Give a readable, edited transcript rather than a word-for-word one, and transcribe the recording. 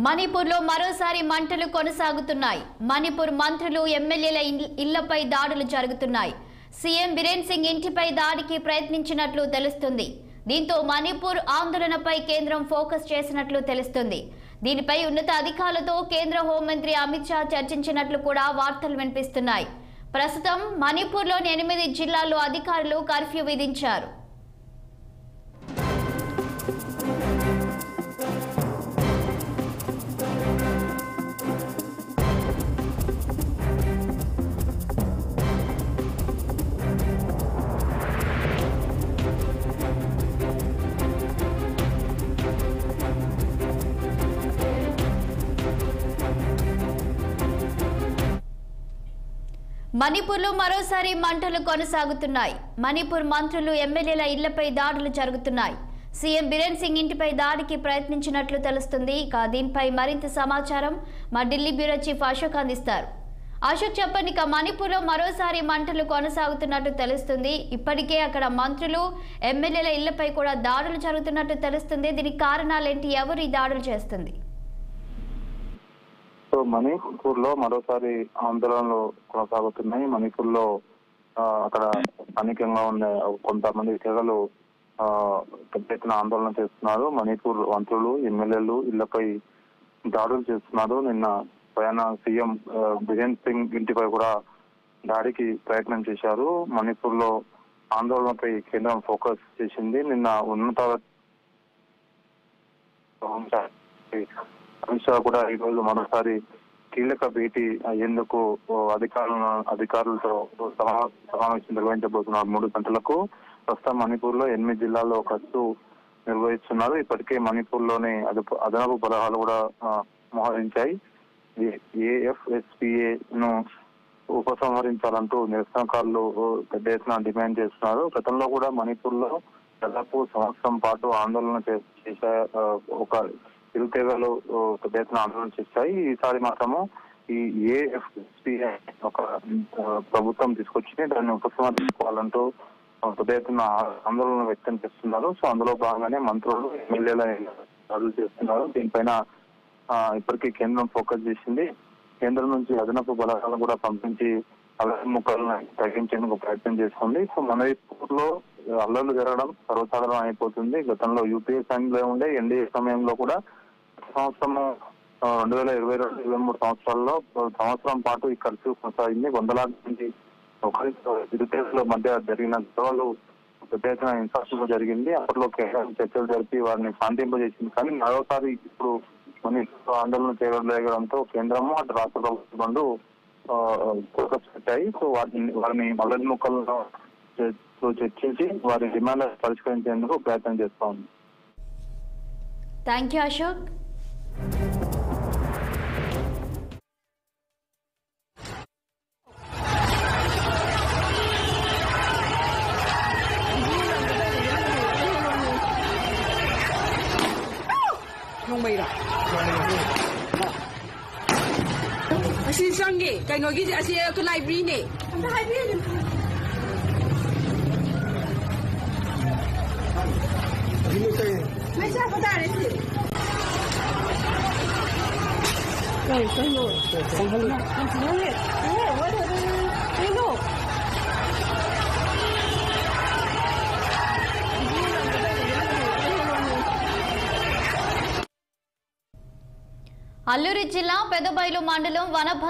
మణిపూర్లో మరోసారి మంటలు కొనసాగుతున్నాయి. మణిపూర్ మంత్రులు ఎమ్మెల్యేల ఇళ్లపై దాడులు జరుగుతున్నాయి. సీఎం బిరేన్ సింగ్ ఇంటిపై దాడికి ప్రయత్నించినట్లు తెలుస్తుంది. దీంతో మణిపూర్ ఆందోళనపై కేంద్రం ఫోకస్ చేసినట్లు తెలుస్తుంది. దీనిపై ఉన్నత అధికారులతో కేంద్ర హోంమంత్రి అమిత్ షా చర్చించినట్లు కూడా వార్తలు వినిపిస్తున్నాయి. ప్రస్తుతం మణిపూర్లోని 8 జిల్లాల్లో అధికారులు కర్ఫ్యూ విధించారు. మణిపూర్లో మరోసారి మంటలు కొనసాగుతున్నాయి. మణిపూర్ మంత్రులు ఎమ్మెల్యేల ఇళ్లపై దాడులు జరుగుతున్నాయి. సీఎం బిరేన్ సింగ్ ఇంటిపై దాడికి ప్రయత్నించినట్లు తెలుస్తుంది. ఇక దీనిపై మరింత సమాచారం మా ఢిల్లీ బ్యూరో చీఫ్ అశోక్ అందిస్తారు. అశోక్ చెప్పండి, ఇక మణిపూర్లో మరోసారి మంటలు కొనసాగుతున్నట్టు తెలుస్తుంది. ఇప్పటికే అక్కడ మంత్రులు ఎమ్మెల్యేల ఇళ్లపై కూడా దాడులు జరుగుతున్నట్టు తెలుస్తుంది. దీనికి కారణాలేంటి? ఎవరు ఈ దాడులు చేస్తుంది? మణిపూర్ లో మరోసారి ఆందోళనలు కొనసాగుతున్నాయి. మణిపూర్ లో అక్కడ స్థానికంగా ఉన్న కొంతమంది తెగలు పెద్ద ఎత్తున ఆందోళన చేస్తున్నారు. మణిపూర్ మంత్రులు ఎమ్మెల్యేలు ఇళ్లపై దాడులు చేస్తున్నారు. నిన్న పైన సీఎం బిరేన్ సింగ్ ఇంటిపై కూడా దాడికి ప్రయత్నం చేశారు. మణిపూర్ లో ఆందోళనపై కేంద్రం ఫోకస్ చేసింది. నిన్న ఉన్నత అమిత్ షా కూడా ఈ రోజు మరోసారి కీలక భేటీ అయ్యేందుకు అధికారులతో సమావేశం నిర్వహించబోతున్నారు. 3 గంటలకు. ప్రస్తుతం మణిపూర్ లో 8 జిల్లాల్లో కర్ఫ్యూ నిర్వహిస్తున్నారు. ఇప్పటికే మణిపూర్ లోనే అదనపు బలగాలు కూడా మోహరించాయి. AFSPA ను ఉపసంహరించాలంటూ నిరసనకారులు పెద్ద ఎత్తున డిమాండ్ చేస్తున్నారు. గతంలో కూడా మణిపూర్ లో దాదాపు సంవత్సరం పాటు ఆందోళన చేసే ఒక ఇరు తెగలు పెద్ద ఎత్తున ఆందోళన చేశాయి. ఈసారి మాత్రము ఈ AFSPA ఒక ప్రభుత్వం తీసుకొచ్చి దాన్ని ఉపసంహరించుకోవాలంటూ పెద్ద ఎత్తున ఆందోళన వ్యక్తం చేస్తున్నారు. సో అందులో భాగంగానే మంత్రులు ఎమ్మెల్యేల దాడులు చేస్తున్నారు. దీనిపైన ఇప్పటికీ కేంద్రం ఫోకస్ చేసింది. కేంద్రం నుంచి అదనపు బలగాలను కూడా పంపించి ముక్కలను తగ్గించేందుకు ప్రయత్నం చేస్తుంది. సో మణిపూర్ లో అల్లర్లు జరగడం సర్వసాధారణం అయిపోతుంది. గతంలో UPA సమయంలో ఉండే NDA సమయంలో కూడా సంవత్సరము 2022-23 సంవత్సరాల్లో సంవత్సరం పాటు ఈ కర్ఫ్యూ కొనసాగింది. వందలాది మంది ఇరుదేశాల మధ్య జరిగిన గొడవలు పెద్ద ఎత్తున హింసాత్మక జరిగింది. అప్పట్లో కేంద్రం చర్చలు జరిపి వారిని శాంతింపజేసింది. కానీ మరోసారి ఇప్పుడు మణిపూర్ ఆందోళన చేయడంతో కేంద్రము అటు రాష్ట్ర ప్రభుత్వం ఫోకస్ పెట్టాయి. సో వారిని మల్లెల ముక్కలను చర్చించి వారి డిమాండ్ పరిష్కరించేందుకు ప్రయత్నం చేస్తా ఉంది. Thank you Ashok. Asi sangi, kay ngogi asi ke library ni. Anda library ni. Ini saya. Macam apa dah ni? Kau sango. Sango. Sango. What? Hello. Alluri జిల్లా పెదబైలు మండలం వనభ